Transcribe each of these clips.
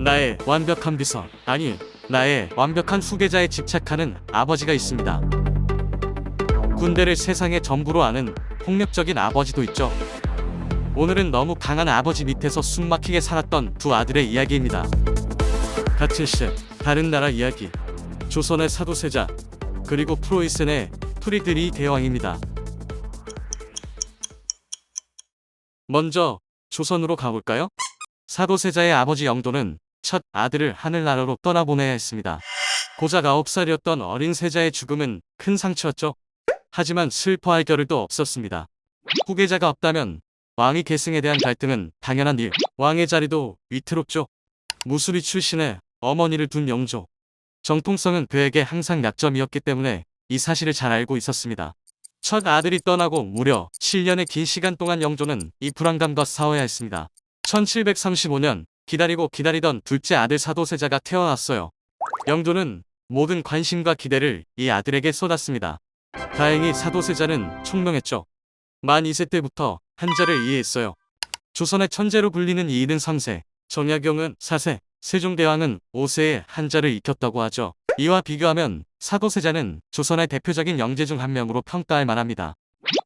나의 완벽한 비서, 아니 나의 완벽한 후계자에 집착하는 아버지가 있습니다. 군대를 세상의 전부로 아는 폭력적인 아버지도 있죠. 오늘은 너무 강한 아버지 밑에서 숨막히게 살았던 두 아들의 이야기입니다. 같은 시, 다른 나라 이야기. 조선의 사도세자, 그리고 프로이센의 프리드리히 대왕입니다. 먼저 조선으로 가볼까요? 사도세자의 아버지 영도는 첫 아들을 하늘나라로 떠나보내야 했습니다. 고작 9살이었던 어린 세자의 죽음은 큰 상처였죠. 하지만 슬퍼할 겨를도 없었습니다. 후계자가 없다면 왕위 계승에 대한 갈등은 당연한 일, 왕의 자리도 위태롭죠. 무술이 출신의 어머니를 둔 영조. 정통성은 그에게 항상 약점이었기 때문에 이 사실을 잘 알고 있었습니다. 첫 아들이 떠나고 무려 7년의 긴 시간 동안 영조는 이 불안감과 싸워야 했습니다. 1735년 기다리고 기다리던 둘째 아들 사도세자가 태어났어요. 영조는 모든 관심과 기대를 이 아들에게 쏟았습니다. 다행히 사도세자는 총명했죠. 만 2세 때부터 한자를 이해했어요. 조선의 천재로 불리는 이이든 3세, 정약용은 4세, 세종대왕은 5세에 한자를 익혔다고 하죠. 이와 비교하면 사도세자는 조선의 대표적인 영재 중 한 명으로 평가할 만합니다.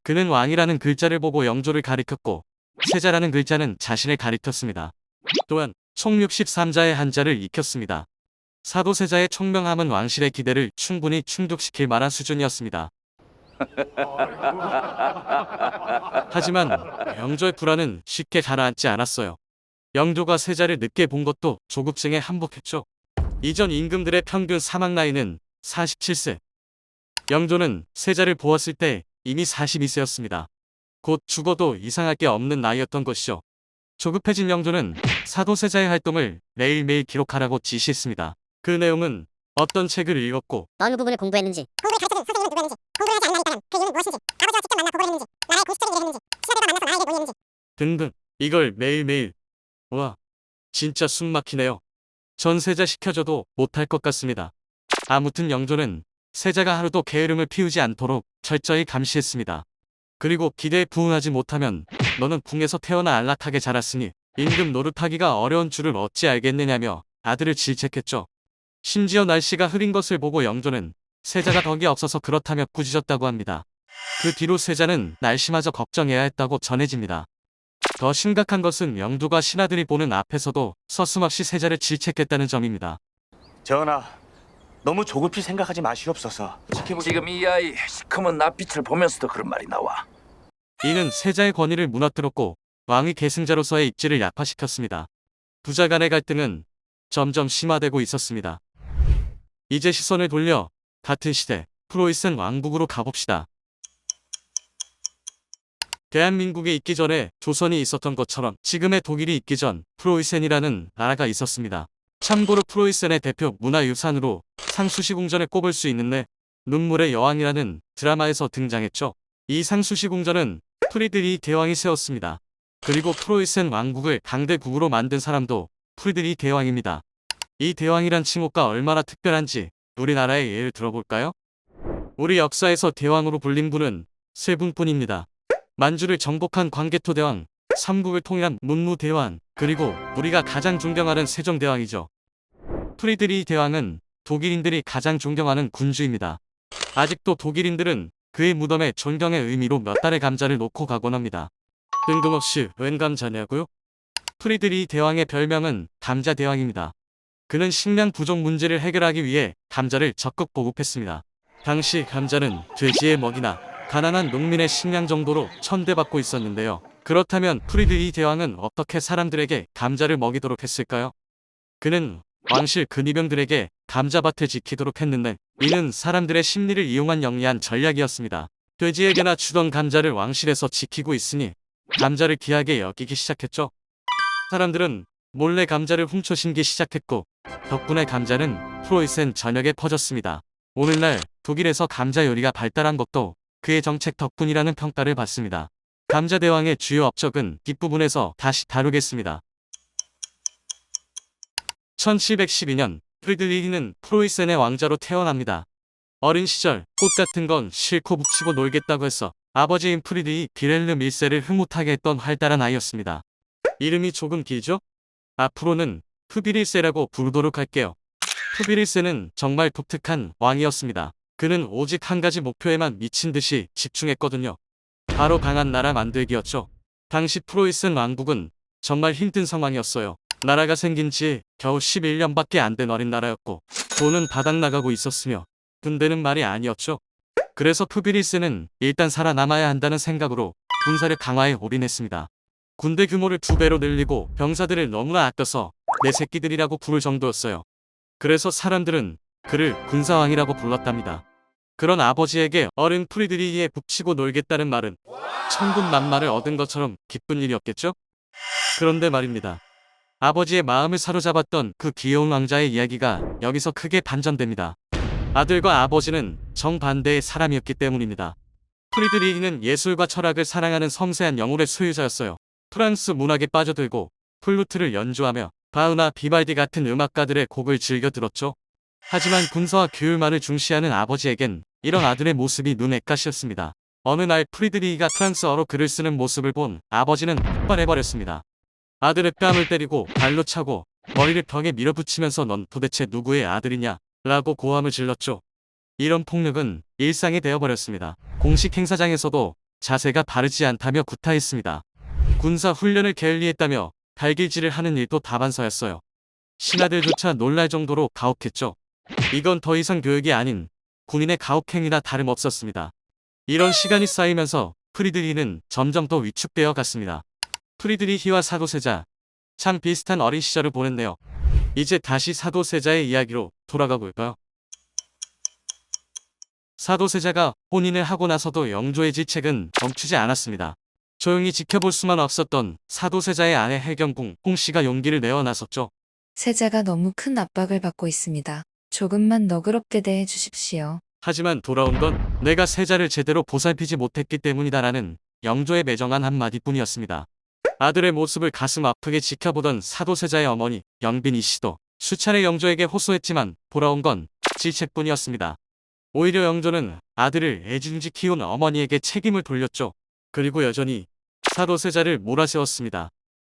그는 왕이라는 글자를 보고 영조를 가리켰고 세자라는 글자는 자신을 가리켰습니다. 또한 총 63자의 한자를 익혔습니다. 사도세자의 총명함은 왕실의 기대를 충분히 충족시킬 만한 수준이었습니다. 하지만 영조의 불안은 쉽게 가라앉지 않았어요. 영조가 세자를 늦게 본 것도 조급증에 한몫했죠. 이전 임금들의 평균 사망 나이는 47세. 영조는 세자를 보았을 때 이미 42세였습니다. 곧 죽어도 이상할 게 없는 나이였던 것이죠. 조급해진 영조는 사도세자의 활동을 매일매일 기록하라고 지시했습니다. 그 내용은 어떤 책을 읽었고 어느 부분을 공부했는지, 공부를 가르쳐준 선생님은 누구였는지, 공부를 하지 않는 날 있다면 그 이유는 무엇인지, 아버지와 직접 만나 보고를 했는지, 나라의 공식적인 일을 했는지, 신하들과 만나서 나에게 모였는지 등등. 이걸 매일매일. 와, 진짜 숨 막히네요. 전 세자 시켜줘도 못할 것 같습니다. 아무튼 영조는 세자가 하루도 게으름을 피우지 않도록 철저히 감시했습니다. 그리고 기대에 부응하지 못하면 너는 궁에서 태어나 안락하게 자랐으니 임금 노릇하기가 어려운 줄을 어찌 알겠느냐며 아들을 질책했죠. 심지어 날씨가 흐린 것을 보고 영조는 세자가 덕이 없어서 그렇다며 꾸짖었다고 합니다. 그 뒤로 세자는 날씨마저 걱정해야 했다고 전해집니다. 더 심각한 것은 영조가 신하들이 보는 앞에서도 서슴없이 세자를 질책했다는 점입니다. 전하, 너무 조급히 생각하지 마시옵소서. 지금 이 아이 시커먼 낯빛을 보면서도 그런 말이 나와. 이는 세자의 권위를 무너뜨렸고 왕위 계승자로서의 입지를 약화시켰습니다. 부자 간의 갈등은 점점 심화되고 있었습니다. 이제 시선을 돌려 같은 시대 프로이센 왕국으로 가봅시다. 대한민국이 있기 전에 조선이 있었던 것처럼 지금의 독일이 있기 전 프로이센이라는 나라가 있었습니다. 참고로 프로이센의 대표 문화유산으로 상수시궁전을 꼽을 수 있는데 눈물의 여왕이라는 드라마에서 등장했죠. 이 상수시궁전은 프리드리히 대왕이 세웠습니다. 그리고 프로이센 왕국을 강대국으로 만든 사람도 프리드리히 대왕입니다. 이 대왕이란 칭호가 얼마나 특별한지 우리나라의 예를 들어볼까요? 우리 역사에서 대왕으로 불린 분은 세 분뿐입니다. 만주를 정복한 광개토대왕, 삼국을 통일한 문무대왕, 그리고 우리가 가장 존경하는 세종대왕이죠. 프리드리히 대왕은 독일인들이 가장 존경하는 군주입니다. 아직도 독일인들은 그의 무덤에 존경의 의미로 몇 달의 감자를 놓고 가곤 합니다. 뜬금없이 웬 감자냐고요? 프리드리히 대왕의 별명은 감자대왕입니다. 그는 식량 부족 문제를 해결하기 위해 감자를 적극 보급했습니다. 당시 감자는 돼지의 먹이나 가난한 농민의 식량 정도로 천대받고 있었는데요. 그렇다면 프리드리히 대왕은 어떻게 사람들에게 감자를 먹이도록 했을까요? 그는 왕실 근위병들에게 감자밭을 지키도록 했는데 이는 사람들의 심리를 이용한 영리한 전략이었습니다. 돼지에게나 주던 감자를 왕실에서 지키고 있으니 감자를 귀하게 여기기 시작했죠. 사람들은 몰래 감자를 훔쳐 심기 시작했고 덕분에 감자는 프로이센 전역에 퍼졌습니다. 오늘날 독일에서 감자 요리가 발달한 것도 그의 정책 덕분이라는 평가를 받습니다. 감자대왕의 주요 업적은 뒷부분에서 다시 다루겠습니다. 1712년 프리드리히는 프로이센의 왕자로 태어납니다. 어린 시절 꽃 같은 건 싫고 묵치고 놀겠다고 해서 아버지인 프리드리히 비렐름 1세를 흐뭇하게 했던 활달한 아이였습니다. 이름이 조금 길죠? 앞으로는 푸비릴세라고 부르도록 할게요. 푸비릴세는 정말 독특한 왕이었습니다. 그는 오직 한 가지 목표에만 미친 듯이 집중했거든요. 바로 강한 나라 만들기였죠. 당시 프로이센 왕국은 정말 힘든 상황이었어요. 나라가 생긴 지 겨우 11년밖에 안 된 어린 나라였고 돈은 바닥나가고 있었으며 군대는 말이 아니었죠. 그래서 푸비리스는 일단 살아남아야 한다는 생각으로 군사력 강화에 올인했습니다. 군대 규모를 2배로 늘리고 병사들을 너무나 아껴서 내 새끼들이라고 부를 정도였어요. 그래서 사람들은 그를 군사왕이라고 불렀답니다. 그런 아버지에게 어른 프리드리히에 북치고 놀겠다는 말은 천군만마를 얻은 것처럼 기쁜 일이었겠죠? 그런데 말입니다. 아버지의 마음을 사로잡았던 그 귀여운 왕자의 이야기가 여기서 크게 반전됩니다. 아들과 아버지는 정반대의 사람이었기 때문입니다. 프리드리히는 예술과 철학을 사랑하는 섬세한 영혼의 소유자였어요. 프랑스 문학에 빠져들고 플루트를 연주하며 바흐나 비발디 같은 음악가들의 곡을 즐겨 들었죠. 하지만 군사와 규율만을 중시하는 아버지에겐 이런 아들의 모습이 눈에 가시였습니다. 어느 날 프리드리히가 프랑스어로 글을 쓰는 모습을 본 아버지는 폭발해버렸습니다. 아들의 뺨을 때리고 발로 차고 머리를 벽에 밀어붙이면서 넌 도대체 누구의 아들이냐? 라고 고함을 질렀죠. 이런 폭력은 일상이 되어버렸습니다. 공식 행사장에서도 자세가 바르지 않다며 구타했습니다. 군사 훈련을 게을리했다며 발길질을 하는 일도 다반사였어요. 신하들조차 놀랄 정도로 가혹했죠. 이건 더 이상 교육이 아닌 군인의 가혹행위나 다름없었습니다. 이런 시간이 쌓이면서 프리드리히는 점점 더 위축되어 갔습니다. 프리드리히와 사도세자, 참 비슷한 어린 시절을 보냈네요. 이제 다시 사도세자의 이야기로 돌아가 볼까요? 사도세자가 혼인을 하고 나서도 영조의 질책은 멈추지 않았습니다. 조용히 지켜볼 수만 없었던 사도세자의 아내 해경궁 홍씨가 용기를 내어 나섰죠. 세자가 너무 큰 압박을 받고 있습니다. 조금만 너그럽게 대해 주십시오. 하지만 돌아온 건 내가 세자를 제대로 보살피지 못했기 때문이다라는 영조의 매정한 한마디뿐이었습니다. 아들의 모습을 가슴 아프게 지켜보던 사도세자의 어머니 영빈이 씨도 수차례 영조에게 호소했지만 돌아온 건 질책뿐이었습니다. 오히려 영조는 아들을 애지중지 키운 어머니에게 책임을 돌렸죠. 그리고 여전히 사도세자를 몰아세웠습니다.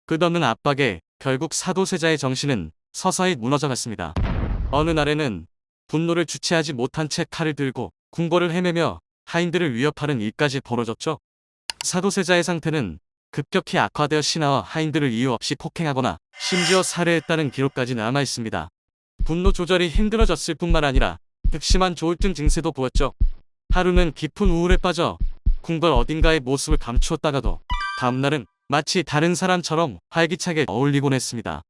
끝없는 압박에 결국 사도세자의 정신은 서서히 무너져갔습니다. 어느 날에는 분노를 주체하지 못한 채 칼을 들고 궁궐을 헤매며 하인들을 위협하는 일까지 벌어졌죠. 사도세자의 상태는 급격히 악화되어 신하와 하인들을 이유 없이 폭행하거나 심지어 살해했다는 기록까지 남아 있습니다. 분노 조절이 힘들어졌을 뿐만 아니라 극심한 조울증 증세도 보였죠. 하루는 깊은 우울에 빠져 궁궐 어딘가에 모습을 감추었다가도 다음날은 마치 다른 사람처럼 활기차게 어울리곤 했습니다.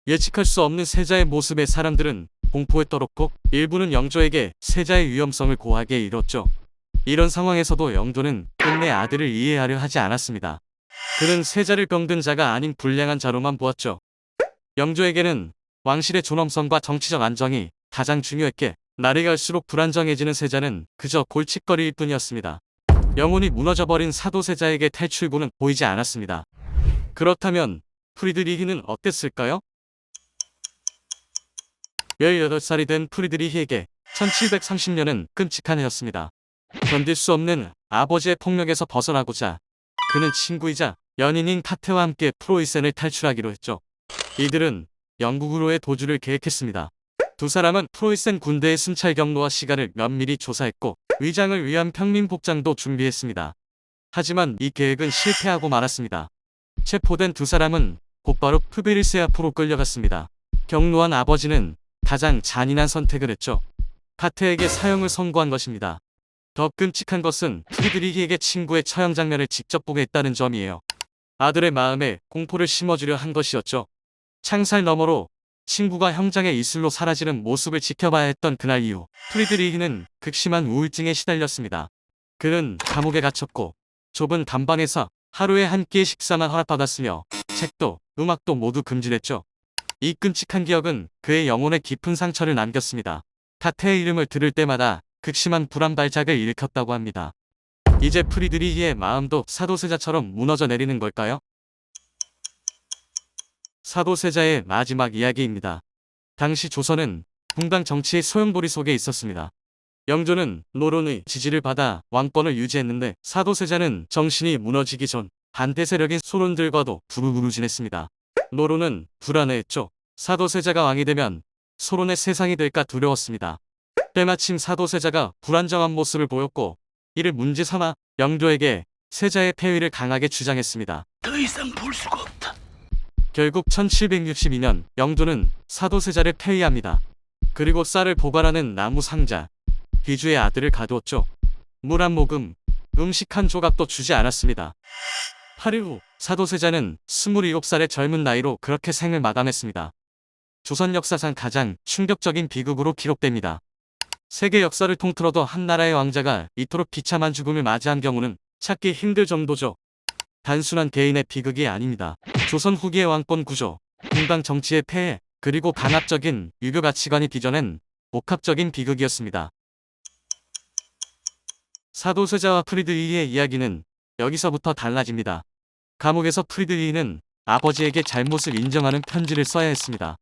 예측할 수 없는 세자의 모습에 사람들은 공포에 떨었고 일부는 영조에게 세자의 위험성을 고하게 이뤘죠. 이런 상황에서도 영조는 끝내 아들을 이해하려 하지 않았습니다. 그는 세자를 병든 자가 아닌 불량한 자로만 보았죠. 영조에게는 왕실의 존엄성과 정치적 안정이 가장 중요했기에 날이 갈수록 불안정해지는 세자는 그저 골칫거리일 뿐이었습니다. 영혼이 무너져버린 사도세자에게 탈출구는 보이지 않았습니다. 그렇다면 프리드리히는 어땠을까요? 18살이 된 프리드리히에게 1730년은 끔찍한 해였습니다. 견딜 수 없는 아버지의 폭력에서 벗어나고자 그는 친구이자 연인인 카테와 함께 프로이센을 탈출하기로 했죠. 이들은 영국으로의 도주를 계획했습니다. 두 사람은 프로이센 군대의 순찰 경로와 시간을 면밀히 조사했고 위장을 위한 평민 복장도 준비했습니다. 하지만 이 계획은 실패하고 말았습니다. 체포된 두 사람은 곧바로 푸비리스 앞으로 끌려갔습니다. 경로한 아버지는 가장 잔인한 선택을 했죠. 카테에게 사형을 선고한 것입니다. 더 끔찍한 것은 프리드리히에게 친구의 처형 장면을 직접 보게 했다는 점이에요. 아들의 마음에 공포를 심어주려 한 것이었죠. 창살 너머로 친구가 형장의 이슬로 사라지는 모습을 지켜봐야 했던 그날 이후 프리드리히는 극심한 우울증에 시달렸습니다. 그는 감옥에 갇혔고 좁은 감방에서 하루에 한 끼의 식사만 허락받았으며 책도 음악도 모두 금지됐죠. 이 끔찍한 기억은 그의 영혼에 깊은 상처를 남겼습니다. 카테의 이름을 들을 때마다 극심한 불안 발작을 일으켰다고 합니다. 이제 프리드리히의 마음도 사도세자처럼 무너져 내리는 걸까요? 사도세자의 마지막 이야기입니다. 당시 조선은 붕당 정치의 소용돌이 속에 있었습니다. 영조는 노론의 지지를 받아 왕권을 유지했는데 사도세자는 정신이 무너지기 전 반대 세력인 소론들과도 부르부르 지냈습니다. 노론은 불안해했죠. 사도세자가 왕이 되면 소론의 세상이 될까 두려웠습니다. 때마침 사도세자가 불안정한 모습을 보였고 이를 문제 삼아 영조에게 세자의 폐위를 강하게 주장했습니다. 더 이상 볼 수가 없다. 결국 1762년 영조는 사도세자를 폐위합니다. 그리고 쌀을 보관하는 나무 상자, 귀주의 아들을 가두었죠. 물 한 모금, 음식 한 조각도 주지 않았습니다. 8일 후 사도세자는 27살의 젊은 나이로 그렇게 생을 마감했습니다. 조선 역사상 가장 충격적인 비극으로 기록됩니다. 세계 역사를 통틀어도 한 나라의 왕자가 이토록 비참한 죽음을 맞이한 경우는 찾기 힘들 정도죠. 단순한 개인의 비극이 아닙니다. 조선 후기의 왕권 구조, 공당 정치의 폐해, 그리고 강압적인 유교 가치관이 빚어낸 복합적인 비극이었습니다. 사도세자와 프리드리히의 이야기는 여기서부터 달라집니다. 감옥에서 프리드리히는 아버지에게 잘못을 인정하는 편지를 써야 했습니다.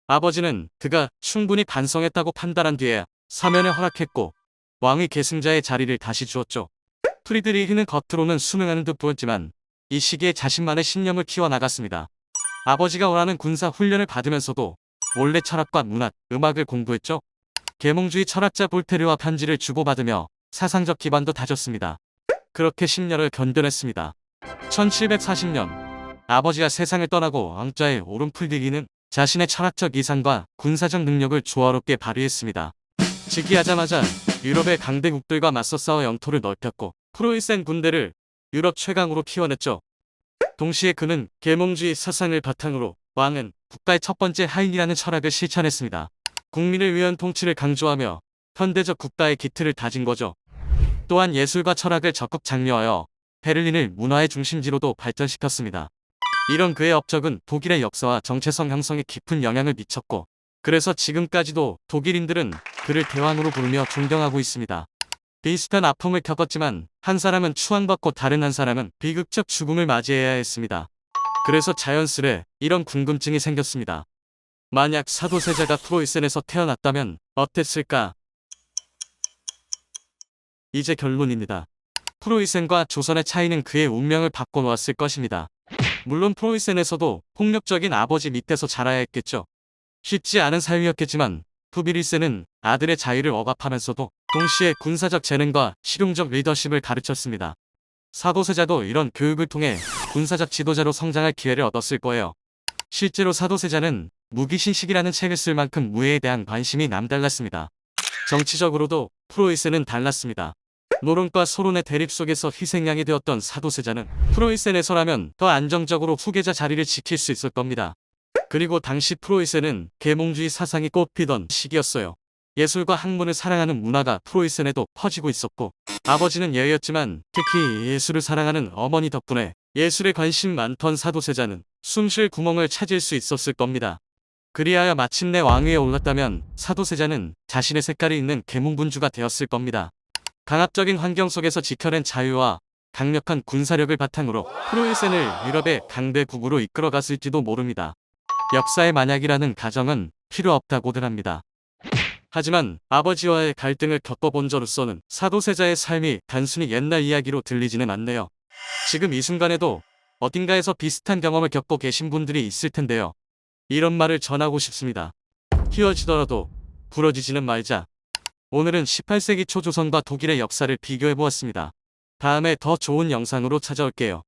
아버지는 그가 충분히 반성했다고 판단한 뒤에 사면을 허락했고 왕위 계승자의 자리를 다시 주었죠. 프리드리히는 겉으로는 순응하는 듯 보였지만 이 시기에 자신만의 신념을 키워나갔습니다. 아버지가 원하는 군사 훈련을 받으면서도 몰래 철학과 문학, 음악을 공부했죠. 계몽주의 철학자 볼테르와 편지를 주고받으며 사상적 기반도 다졌습니다. 그렇게 10년을 견뎌냈습니다. 1740년 아버지가 세상을 떠나고 왕좌에 오른 프리드리히는 자신의 철학적 이상과 군사적 능력을 조화롭게 발휘했습니다. 즉위하자마자 유럽의 강대국들과 맞서 싸워 영토를 넓혔고 프로이센 군대를 유럽 최강으로 키워냈죠. 동시에 그는 계몽주의 사상을 바탕으로 왕은 국가의 첫 번째 하인이라는 철학을 실천했습니다. 국민을 위한 통치를 강조하며 현대적 국가의 기틀을 다진 거죠. 또한 예술과 철학을 적극 장려하여 베를린을 문화의 중심지로도 발전시켰습니다. 이런 그의 업적은 독일의 역사와 정체성 형성에 깊은 영향을 미쳤고 그래서 지금까지도 독일인들은 그를 대왕으로 부르며 존경하고 있습니다. 비슷한 아픔을 겪었지만 한 사람은 추앙받고 다른 한 사람은 비극적 죽음을 맞이해야 했습니다. 그래서 자연스레 이런 궁금증이 생겼습니다. 만약 사도세자가 프로이센에서 태어났다면 어땠을까? 이제 결론입니다. 프로이센과 조선의 차이는 그의 운명을 바꿔놓았을 것입니다. 물론 프로이센에서도 폭력적인 아버지 밑에서 자라야 했겠죠. 쉽지 않은 삶이었겠지만 푸비리센은 아들의 자유를 억압하면서도 동시에 군사적 재능과 실용적 리더십을 가르쳤습니다. 사도세자도 이런 교육을 통해 군사적 지도자로 성장할 기회를 얻었을 거예요. 실제로 사도세자는 무기신식이라는 책을 쓸 만큼 무예에 대한 관심이 남달랐습니다. 정치적으로도 프로이센은 달랐습니다. 노론과 소론의 대립 속에서 희생양이 되었던 사도세자는 프로이센에서라면 더 안정적으로 후계자 자리를 지킬 수 있을 겁니다. 그리고 당시 프로이센은 계몽주의 사상이 꽃피던 시기였어요. 예술과 학문을 사랑하는 문화가 프로이센에도 퍼지고 있었고 아버지는 예였지만 특히 예술을 사랑하는 어머니 덕분에 예술에 관심 많던 사도세자는 숨쉴 구멍을 찾을 수 있었을 겁니다. 그리하여 마침내 왕위에 올랐다면 사도세자는 자신의 색깔이 있는 계몽군주가 되었을 겁니다. 강압적인 환경 속에서 지켜낸 자유와 강력한 군사력을 바탕으로 프로이센을 유럽의 강대국으로 이끌어갔을지도 모릅니다. 역사의 만약이라는 가정은 필요 없다고들 합니다. 하지만 아버지와의 갈등을 겪어본 저로서는 사도세자의 삶이 단순히 옛날 이야기로 들리지는 않네요. 지금 이 순간에도 어딘가에서 비슷한 경험을 겪고 계신 분들이 있을 텐데요. 이런 말을 전하고 싶습니다. 휘어지더라도 부러지지는 말자. 오늘은 18세기 초조선과 독일의 역사를 비교해보았습니다. 다음에 더 좋은 영상으로 찾아올게요.